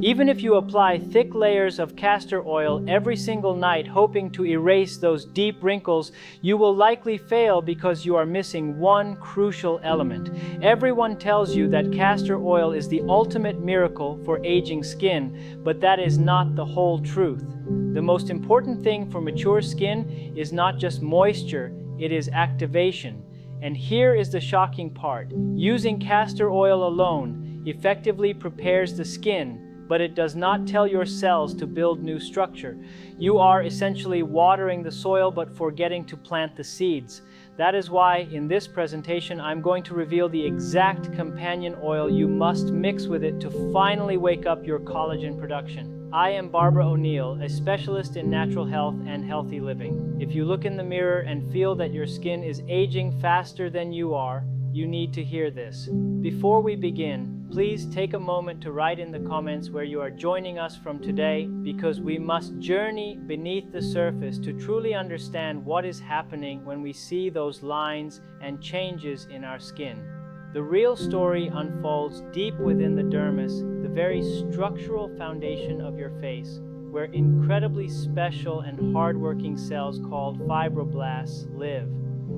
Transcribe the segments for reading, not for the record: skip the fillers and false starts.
Even if you apply thick layers of castor oil every single night hoping to erase those deep wrinkles, you will likely fail because you are missing one crucial element. Everyone tells you that castor oil is the ultimate miracle for aging skin, but that is not the whole truth. The most important thing for mature skin is not just moisture, it is activation. And here is the shocking part. Using castor oil alone effectively prepares the skin, but it does not tell your cells to build new structure. You are essentially watering the soil but forgetting to plant the seeds. That is why in this presentation I'm going to reveal the exact companion oil you must mix with it to finally wake up your collagen production. I am Barbara O'Neill, a specialist in natural health and healthy living. If you look in the mirror and feel that your skin is aging faster than you are, you need to hear this. Before we begin, please take a moment to write in the comments where you are joining us from today, because we must journey beneath the surface to truly understand what is happening when we see those lines and changes in our skin. The real story unfolds deep within the dermis, the very structural foundation of your face, where incredibly special and hardworking cells called fibroblasts live.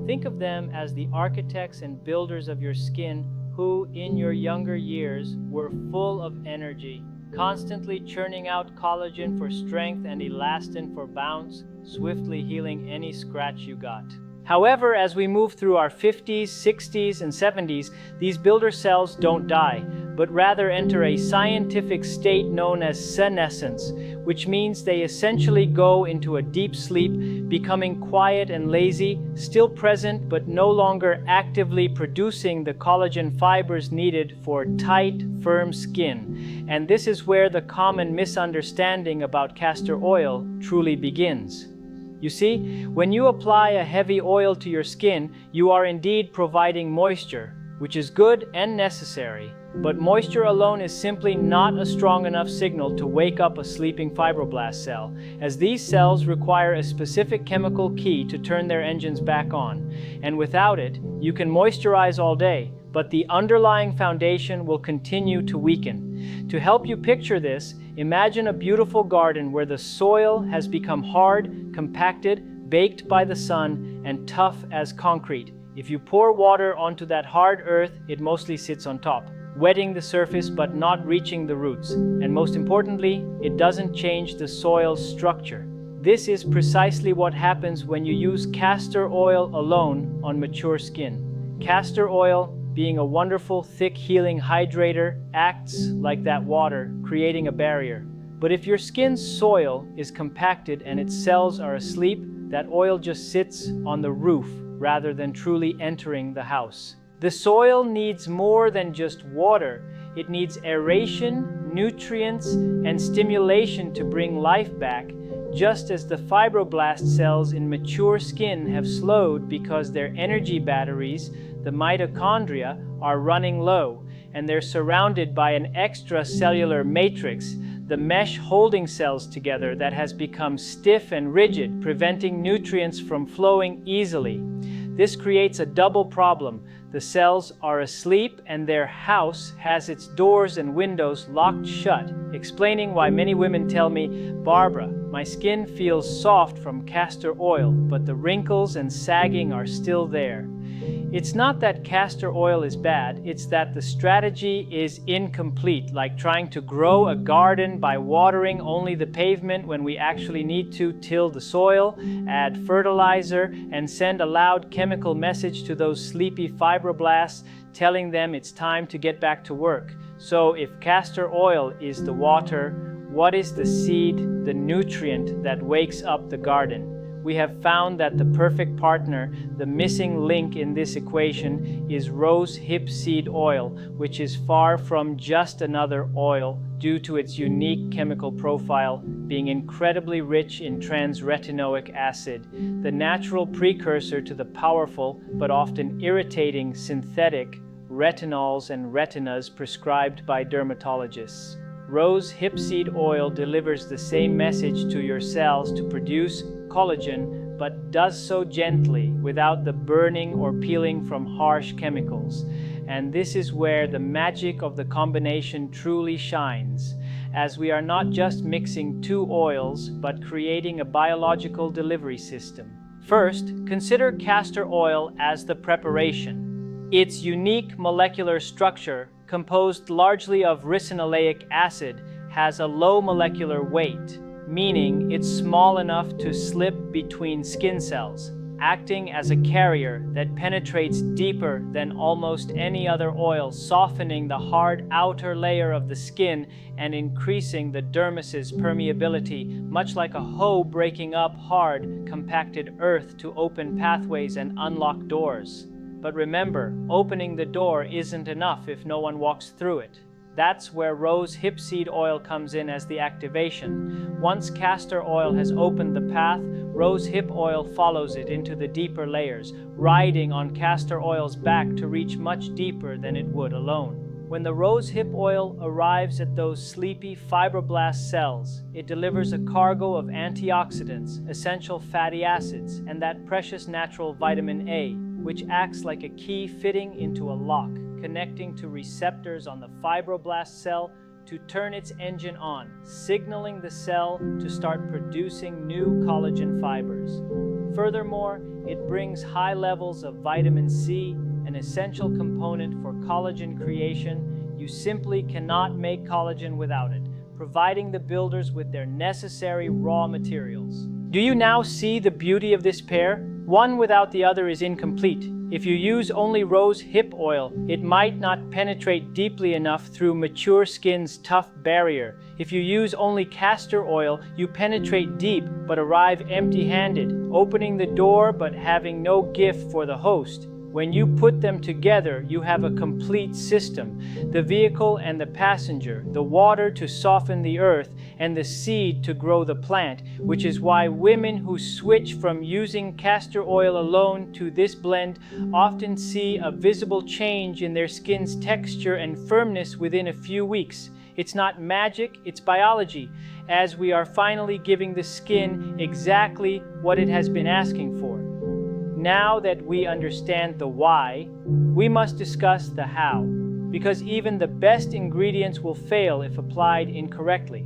Think of them as the architects and builders of your skin who, in your younger years, were full of energy, constantly churning out collagen for strength and elastin for bounce, swiftly healing any scratch you got. However, as we move through our 50s, 60s, and 70s, these builder cells don't die, but rather enter a scientific state known as senescence, which means they essentially go into a deep sleep, becoming quiet and lazy, still present but no longer actively producing the collagen fibers needed for tight, firm skin. And this is where the common misunderstanding about castor oil truly begins. You see, when you apply a heavy oil to your skin, you are indeed providing moisture, which is good and necessary. But moisture alone is simply not a strong enough signal to wake up a sleeping fibroblast cell, as these cells require a specific chemical key to turn their engines back on. And without it, you can moisturize all day, but the underlying foundation will continue to weaken. To help you picture this, imagine a beautiful garden where the soil has become hard, compacted, baked by the sun, and tough as concrete. If you pour water onto that hard earth, it mostly sits on top, wetting the surface but not reaching the roots. And most importantly, it doesn't change the soil's structure. This is precisely what happens when you use castor oil alone on mature skin. Castor oil, being a wonderful, thick, healing hydrator, acts like that water, creating a barrier. But if your skin's soil is compacted and its cells are asleep, that oil just sits on the roof rather than truly entering the house. The soil needs more than just water. It needs aeration, nutrients, and stimulation to bring life back, just as the fibroblast cells in mature skin have slowed because their energy batteries, the mitochondria, are running low, and they're surrounded by an extracellular matrix, the mesh holding cells together, that has become stiff and rigid, preventing nutrients from flowing easily. This creates a double problem. The cells are asleep and their house has its doors and windows locked shut, explaining why many women tell me, "Barbara, my skin feels soft from castor oil, but the wrinkles and sagging are still there." It's not that castor oil is bad, it's that the strategy is incomplete, like trying to grow a garden by watering only the pavement when we actually need to till the soil, add fertilizer, and send a loud chemical message to those sleepy fibroblasts, telling them it's time to get back to work. So if castor oil is the water, what is the seed, the nutrient that wakes up the garden? We have found that the perfect partner, the missing link in this equation, is rose hip seed oil, which is far from just another oil due to its unique chemical profile, being incredibly rich in trans-retinoic acid, the natural precursor to the powerful but often irritating synthetic retinols and retinas prescribed by dermatologists. Rose hip seed oil delivers the same message to your cells to produce collagen, but does so gently, without the burning or peeling from harsh chemicals. And this is where the magic of the combination truly shines. as we are not just mixing two oils, but creating a biological delivery system. First, consider castor oil as the preparation. Its unique molecular structure, composed largely of ricinoleic acid, has a low molecular weight, meaning it's small enough to slip between skin cells, acting as a carrier that penetrates deeper than almost any other oil, softening the hard outer layer of the skin and increasing the dermis's permeability, much like a hoe breaking up hard, compacted earth to open pathways and unlock doors. But remember, opening the door isn't enough if no one walks through it. That's where rose hip seed oil comes in as the activation. Once castor oil has opened the path, rose hip oil follows it into the deeper layers, riding on castor oil's back to reach much deeper than it would alone. When the rose hip oil arrives at those sleepy fibroblast cells, it delivers a cargo of antioxidants, essential fatty acids, and that precious natural vitamin A, which acts like a key fitting into a lock, connecting to receptors on the fibroblast cell to turn its engine on, signaling the cell to start producing new collagen fibers. Furthermore, it brings high levels of vitamin C, an essential component for collagen creation. You simply cannot make collagen without it, providing the builders with their necessary raw materials. Do you now see the beauty of this pair? One without the other is incomplete. If you use only rose hip oil, it might not penetrate deeply enough through mature skin's tough barrier. If you use only castor oil, you penetrate deep but arrive empty-handed, opening the door but having no gift for the host. When you put them together, you have a complete system: the vehicle and the passenger, the water to soften the earth, and the seed to grow the plant, which is why women who switch from using castor oil alone to this blend often see a visible change in their skin's texture and firmness within a few weeks. It's not magic, it's biology, as we are finally giving the skin exactly what it has been asking for. Now that we understand the why, we must discuss the how, because even the best ingredients will fail if applied incorrectly,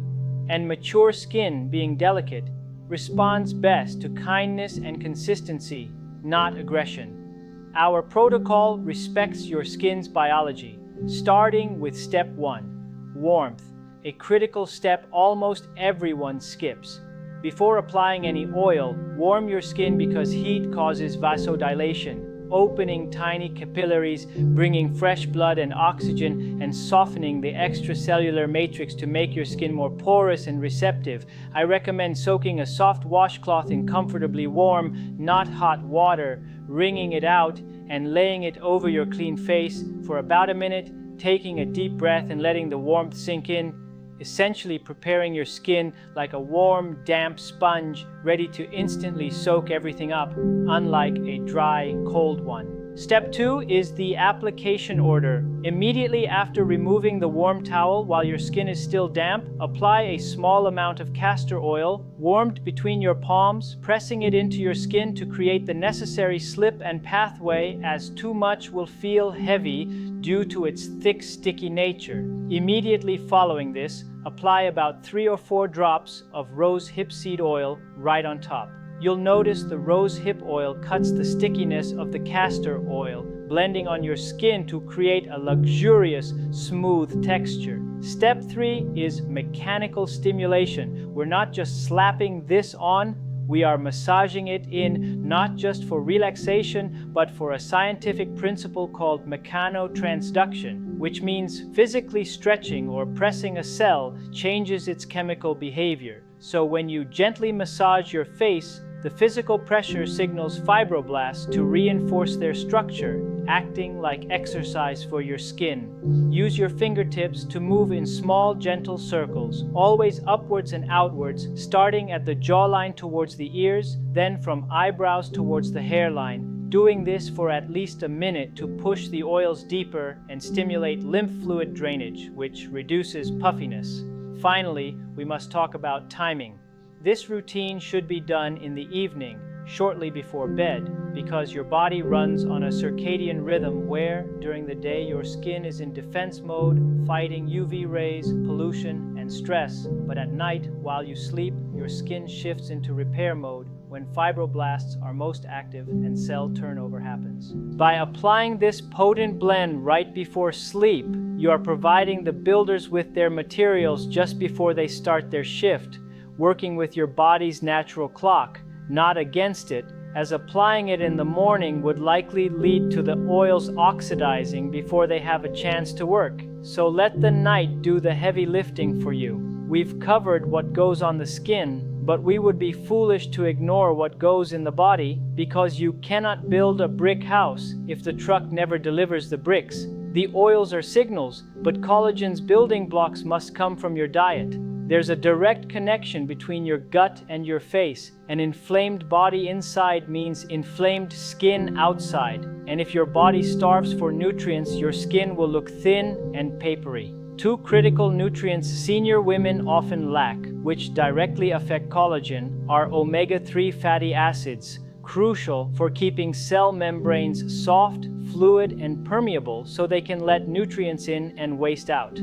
and mature skin, being delicate, responds best to kindness and consistency, not aggression. Our protocol respects your skin's biology, starting with step 1, warmth, a critical step almost everyone skips. Before applying any oil, warm your skin because heat causes vasodilation, opening tiny capillaries, bringing fresh blood and oxygen, and softening the extracellular matrix to make your skin more porous and receptive. I recommend soaking a soft washcloth in comfortably warm, not hot water, wringing it out, and laying it over your clean face for about a minute, taking a deep breath and letting the warmth sink in, essentially preparing your skin like a warm, damp sponge ready to instantly soak everything up, unlike a dry, cold one. Step 2 is the application order. Immediately after removing the warm towel while your skin is still damp, apply a small amount of castor oil, warmed between your palms, pressing it into your skin to create the necessary slip and pathway, as too much will feel heavy due to its thick, sticky nature. Immediately following this, apply about 3 or 4 drops of rose hip seed oil right on top. You'll notice the rose hip oil cuts the stickiness of the castor oil, blending on your skin to create a luxurious, smooth texture. Step 3 is mechanical stimulation. We're not just slapping this on, we are massaging it in, not just for relaxation, but for a scientific principle called mechanotransduction, which means physically stretching or pressing a cell changes its chemical behavior. So when you gently massage your face, the physical pressure signals fibroblasts to reinforce their structure, acting like exercise for your skin. Use your fingertips to move in small, gentle circles, always upwards and outwards, starting at the jawline towards the ears, then from eyebrows towards the hairline, doing this for at least a minute to push the oils deeper and stimulate lymph fluid drainage, which reduces puffiness. Finally, we must talk about timing. This routine should be done in the evening, shortly before bed, because your body runs on a circadian rhythm where, during the day, your skin is in defense mode, fighting UV rays, pollution, and and stress, but at night, while you sleep, your skin shifts into repair mode when fibroblasts are most active and cell turnover happens. By applying this potent blend right before sleep, you are providing the builders with their materials just before they start their shift, working with your body's natural clock, not against it, as applying it in the morning would likely lead to the oils oxidizing before they have a chance to work. So let the night do the heavy lifting for you. We've covered what goes on the skin, but we would be foolish to ignore what goes in the body, because you cannot build a brick house if the truck never delivers the bricks. The oils are signals, but collagen's building blocks must come from your diet. There's a direct connection between your gut and your face. An inflamed body inside means inflamed skin outside. And if your body starves for nutrients, your skin will look thin and papery. Two critical nutrients senior women often lack, which directly affect collagen, are omega-3 fatty acids, crucial for keeping cell membranes soft, fluid, and permeable so they can let nutrients in and waste out.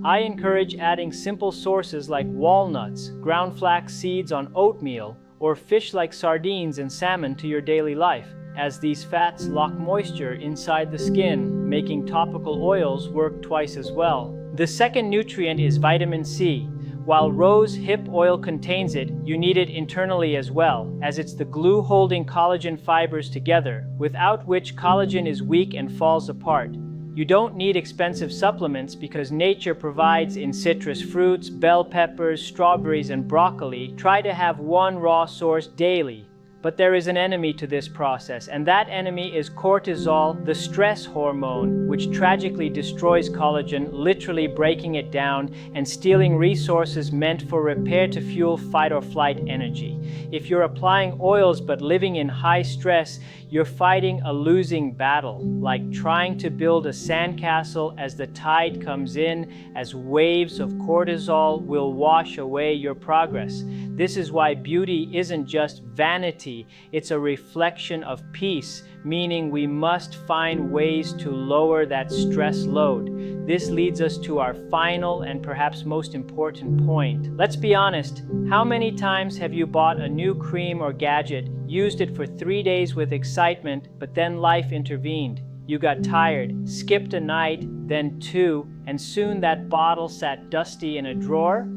I encourage adding simple sources like walnuts, ground flax seeds on oatmeal, or fish like sardines and salmon to your daily life, as these fats lock moisture inside the skin, making topical oils work twice as well. The second nutrient is vitamin C. While rose hip oil contains it, you need it internally as well, as it's the glue holding collagen fibers together, without which collagen is weak and falls apart. You don't need expensive supplements because nature provides in citrus fruits, bell peppers, strawberries, and broccoli. Try to have one raw source daily. But there is an enemy to this process, and that enemy is cortisol, the stress hormone, which tragically destroys collagen, literally breaking it down and stealing resources meant for repair to fuel fight or flight energy. If you're applying oils but living in high stress, you're fighting a losing battle, like trying to build a sandcastle as the tide comes in, as waves of cortisol will wash away your progress. This is why beauty isn't just vanity, it's a reflection of peace, meaning we must find ways to lower that stress load. This leads us to our final and perhaps most important point. Let's be honest, how many times have you bought a new cream or gadget, used it for 3 days with excitement, but then life intervened? You got tired, skipped a night, then 2, and soon that bottle sat dusty in a drawer?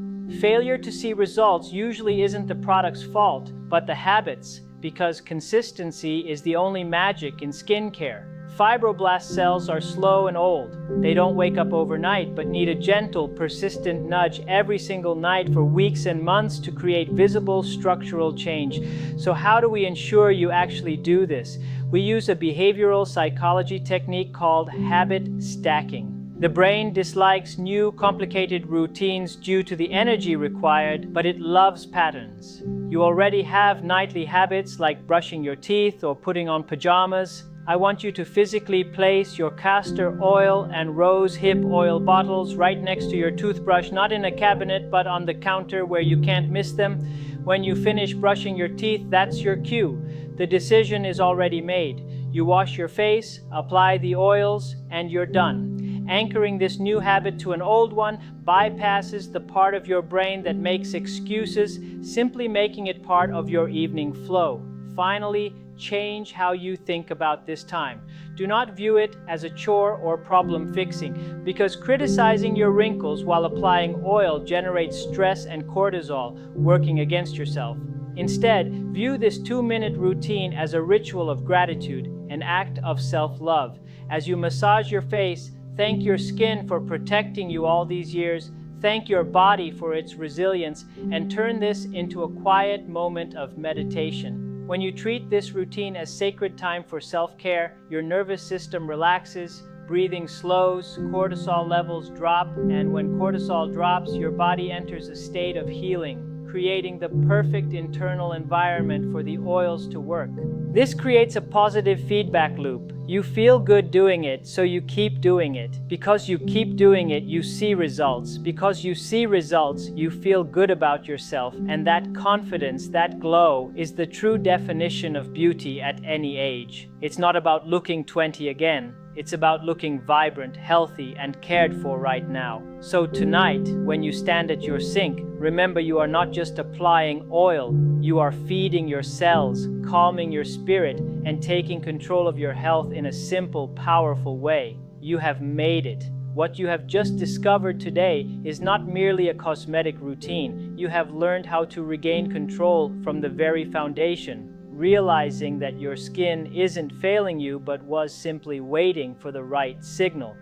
Failure to see results usually isn't the product's fault, but the habits, because consistency is the only magic in skincare. Fibroblast cells are slow and old. They don't wake up overnight, but need a gentle, persistent nudge every single night for weeks and months to create visible structural change. So how do we ensure you actually do this? We use a behavioral psychology technique called habit stacking. The brain dislikes new, complicated routines due to the energy required, but it loves patterns. You already have nightly habits like brushing your teeth or putting on pajamas. I want you to physically place your castor oil and rose hip oil bottles right next to your toothbrush, not in a cabinet, but on the counter where you can't miss them. When you finish brushing your teeth, that's your cue. The decision is already made. You wash your face, apply the oils, and you're done. Anchoring this new habit to an old one bypasses the part of your brain that makes excuses, simply making it part of your evening flow. Finally, change how you think about this time. Do not view it as a chore or problem fixing, because criticizing your wrinkles while applying oil generates stress and cortisol, working against yourself. Instead, view this 2-minute routine as a ritual of gratitude, an act of self-love. As you massage your face, thank your skin for protecting you all these years. Thank your body for its resilience, and turn this into a quiet moment of meditation. When you treat this routine as sacred time for self-care, your nervous system relaxes, breathing slows, cortisol levels drop, and when cortisol drops, your body enters a state of healing, creating the perfect internal environment for the oils to work. This creates a positive feedback loop. You feel good doing it, so you keep doing it. Because you keep doing it, you see results. Because you see results, you feel good about yourself, and that confidence, that glow, is the true definition of beauty at any age. It's not about looking 20 again. It's about looking vibrant, healthy, and cared for right now. So tonight, when you stand at your sink, remember you are not just applying oil, you are feeding your cells, calming your spirit, and taking control of your health in a simple, powerful way. You have made it. What you have just discovered today is not merely a cosmetic routine. You have learned how to regain control from the very foundation, realizing that your skin isn't failing you but was simply waiting for the right signal.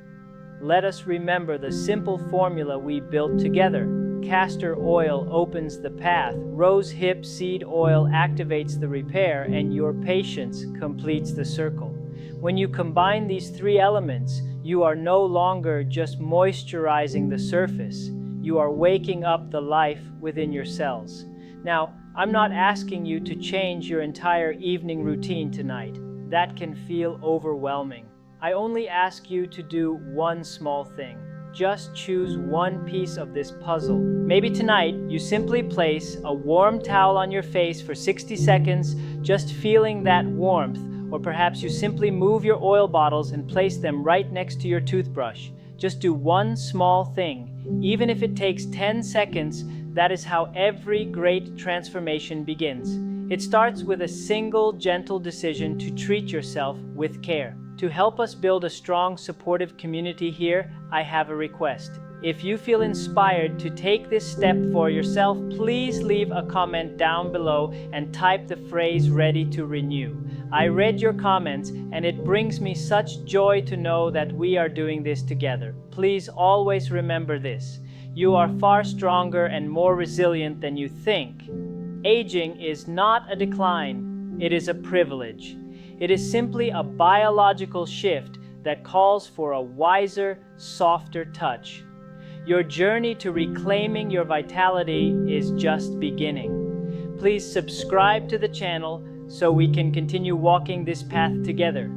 Let us remember the simple formula we built together. Castor oil opens the path, rose hip seed oil activates the repair, and your patience completes the circle. When you combine these three elements, you are no longer just moisturizing the surface. You are waking up the life within your cells. Now, I'm not asking you to change your entire evening routine tonight. That can feel overwhelming. I only ask you to do one small thing. Just choose one piece of this puzzle. Maybe tonight you simply place a warm towel on your face for 60 seconds, just feeling that warmth, or perhaps you simply move your oil bottles and place them right next to your toothbrush. Just do one small thing. Even if it takes 10 seconds, that is how every great transformation begins. It starts with a single gentle decision to treat yourself with care. To help us build a strong, supportive community here, I have a request. If you feel inspired to take this step for yourself, please leave a comment down below and type the phrase "ready to renew." I read your comments and it brings me such joy to know that we are doing this together. Please always remember this. You are far stronger and more resilient than you think. Aging is not a decline, it is a privilege. It is simply a biological shift that calls for a wiser, softer touch. Your journey to reclaiming your vitality is just beginning. Please subscribe to the channel so we can continue walking this path together.